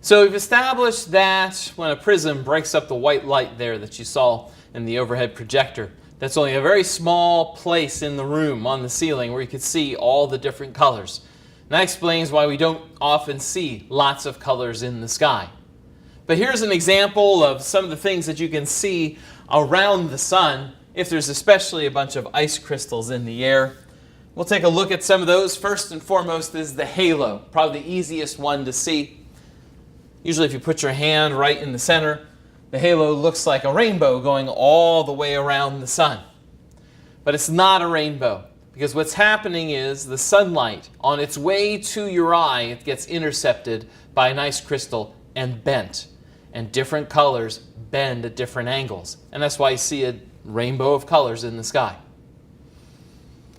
So we've established that when a prism breaks up the white light there that you saw in the overhead projector, that's only a very small place in the room on the ceiling where you could see all the different colors. And that explains why we don't often see lots of colors in the sky. But here's an example of some of the things that you can see around the sun if there's especially a bunch of ice crystals in the air. We'll take a look at some of those. First and foremost is the halo, probably the easiest one to see. Usually if you put your hand right in the center, the halo looks like a rainbow going all the way around the sun. But it's not a rainbow, because what's happening is the sunlight, on its way to your eye, it gets intercepted by an ice crystal and bent. And different colors bend at different angles. And that's why you see a rainbow of colors in the sky.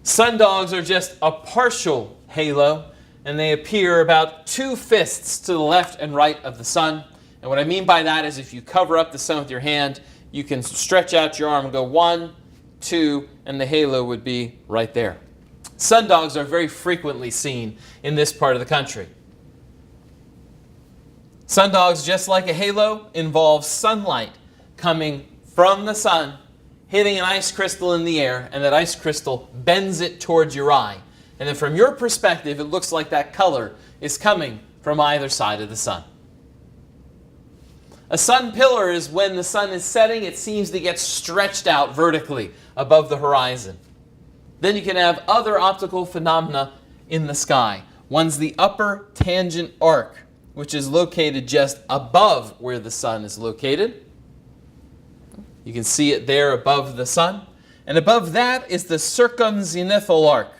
Sundogs are just a partial halo, and they appear about 2 fists to the left and right of the sun. And what I mean by that is if you cover up the sun with your hand, you can stretch out your arm and go 1, 2, and the halo would be right there. Sundogs are very frequently seen in this part of the country. Sundogs, just like a halo, involve sunlight coming from the sun, hitting an ice crystal in the air, and that ice crystal bends it towards your eye. And then from your perspective, it looks like that color is coming from either side of the sun. A sun pillar is when the sun is setting, it seems to get stretched out vertically above the horizon. Then you can have other optical phenomena in the sky. One's the upper tangent arc, which is located just above where the sun is located. You can see it there above the sun. And above that is the circumzenithal arc,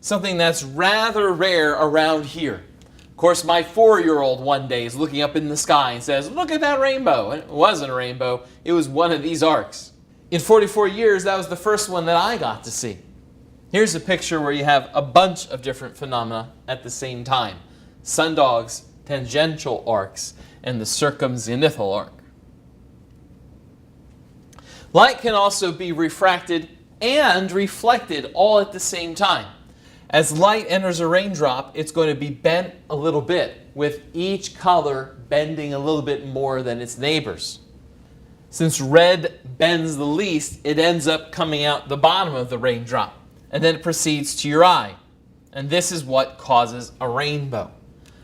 something that's rather rare around here. Of course, my 4-year-old one day is looking up in the sky and says, "Look at that rainbow." And it wasn't a rainbow, it was one of these arcs. In 44 years, that was the first one that I got to see. Here's a picture where you have a bunch of different phenomena at the same time. Sundogs, tangential arcs, and the circumzenithal arc. Light can also be refracted and reflected all at the same time. As light enters a raindrop, it's going to be bent a little bit, with each color bending a little bit more than its neighbors. Since red bends the least, it ends up coming out the bottom of the raindrop, and then it proceeds to your eye. And this is what causes a rainbow.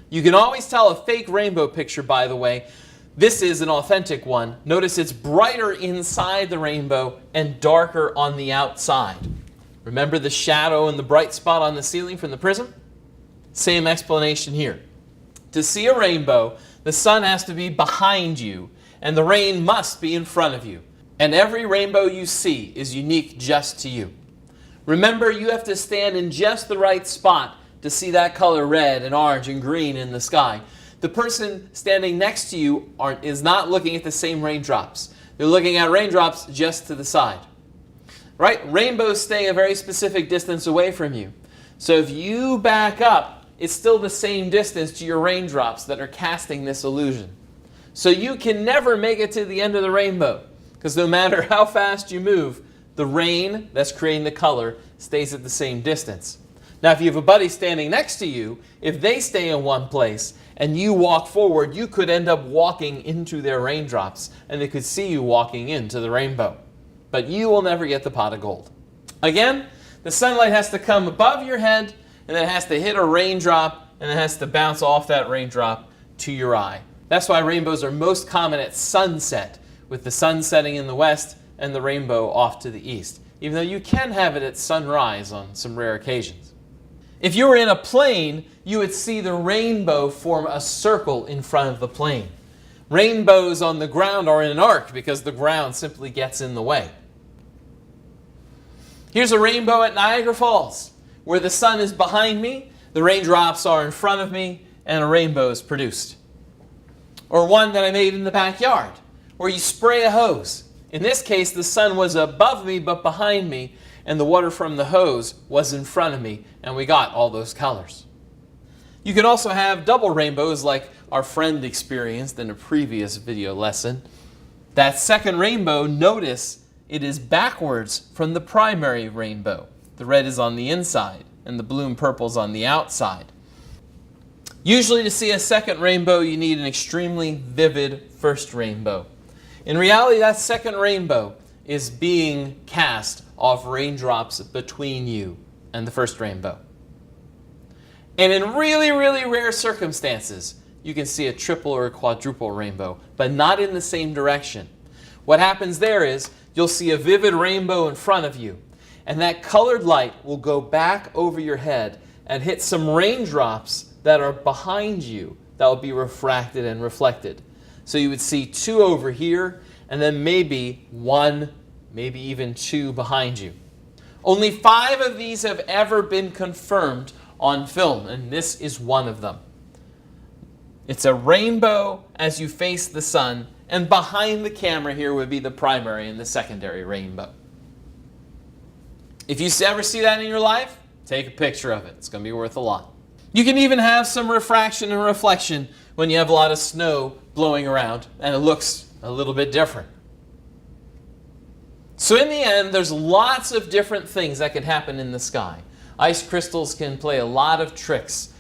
You can always tell a fake rainbow picture, by the way. This is an authentic one. Notice it's brighter inside the rainbow and darker on the outside. Remember the shadow and the bright spot on the ceiling from the prism? Same explanation here. To see a rainbow, the sun has to be behind you, and the rain must be in front of you. And every rainbow you see is unique just to you. Remember, you have to stand in just the right spot to see that color red and orange and green in the sky. The person standing next to you is not looking at the same raindrops. They're looking at raindrops just to the side. Right? Rainbows stay a very specific distance away from you. So if you back up, it's still the same distance to your raindrops that are casting this illusion. So you can never make it to the end of the rainbow, because no matter how fast you move, the rain that's creating the color stays at the same distance. Now, if you have a buddy standing next to you, if they stay in one place and you walk forward, you could end up walking into their raindrops, and they could see you walking into the rainbow. But you will never get the pot of gold. Again, the sunlight has to come above your head, and then it has to hit a raindrop, and it has to bounce off that raindrop to your eye. That's why rainbows are most common at sunset, with the sun setting in the west and the rainbow off to the east, even though you can have it at sunrise on some rare occasions. If you were in a plane, you would see the rainbow form a circle in front of the plane. Rainbows on the ground are in an arc because the ground simply gets in the way. Here's a rainbow at Niagara Falls, where the sun is behind me, the raindrops are in front of me, and a rainbow is produced. Or one that I made in the backyard, where you spray a hose. In this case, the sun was above me but behind me, and the water from the hose was in front of me, and we got all those colors. You can also have double rainbows like our friend experienced in a previous video lesson. That second rainbow, notice it is backwards from the primary rainbow. The red is on the inside and the blue and purple is on the outside. Usually to see a second rainbow, you need an extremely vivid first rainbow. In reality, that second rainbow is being cast off raindrops between you and the first rainbow. And in really, really rare circumstances, you can see a triple or a quadruple rainbow, but not in the same direction. What happens there is you'll see a vivid rainbow in front of you, and that colored light will go back over your head and hit some raindrops that are behind you that will be refracted and reflected. So you would see two over here, and then maybe one, maybe even two behind you. Only 5 of these have ever been confirmed on film, and this is one of them. It's a rainbow as you face the sun, and behind the camera here would be the primary and the secondary rainbow. If you ever see that in your life, take a picture of it. It's going to be worth a lot. You can even have some refraction and reflection when you have a lot of snow blowing around, and it looks a little bit different. So in the end, there's lots of different things that can happen in the sky. Ice crystals can play a lot of tricks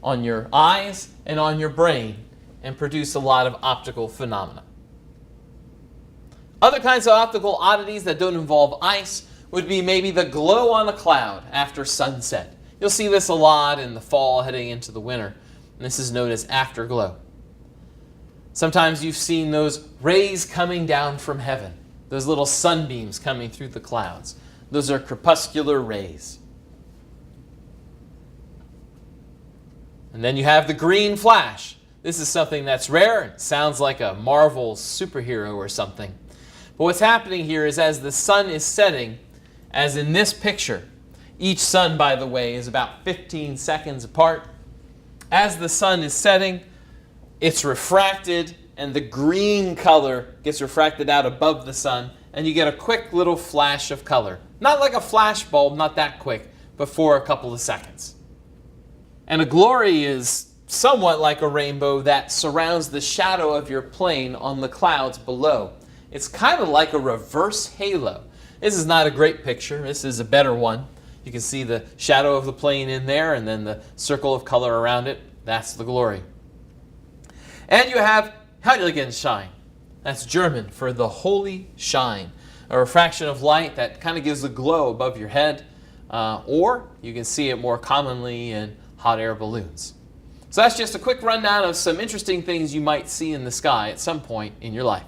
on your eyes and on your brain and produce a lot of optical phenomena. Other kinds of optical oddities that don't involve ice would be maybe the glow on a cloud after sunset. You'll see this a lot in the fall heading into the winter, and this is known as afterglow. Sometimes you've seen those rays coming down from heaven, those little sunbeams coming through the clouds. Those are crepuscular rays. And then you have the green flash. This is something that's rare. It sounds like a Marvel superhero or something. But what's happening here is as the sun is setting, as in this picture, each sun, by the way, is about 15 seconds apart. As the sun is setting, it's refracted, and the green color gets refracted out above the sun, and you get a quick little flash of color. Not like a flash bulb, not that quick, but for a couple of seconds. And a glory is somewhat like a rainbow that surrounds the shadow of your plane on the clouds below. It's kind of like a reverse halo. This is not a great picture. This is a better one. You can see the shadow of the plane in there and then the circle of color around it. That's the glory. And you have Heiligenschein. That's German for the holy shine. A refraction of light that kind of gives a glow above your head. Or you can see it more commonly in hot air balloons. So that's just a quick rundown of some interesting things you might see in the sky at some point in your life.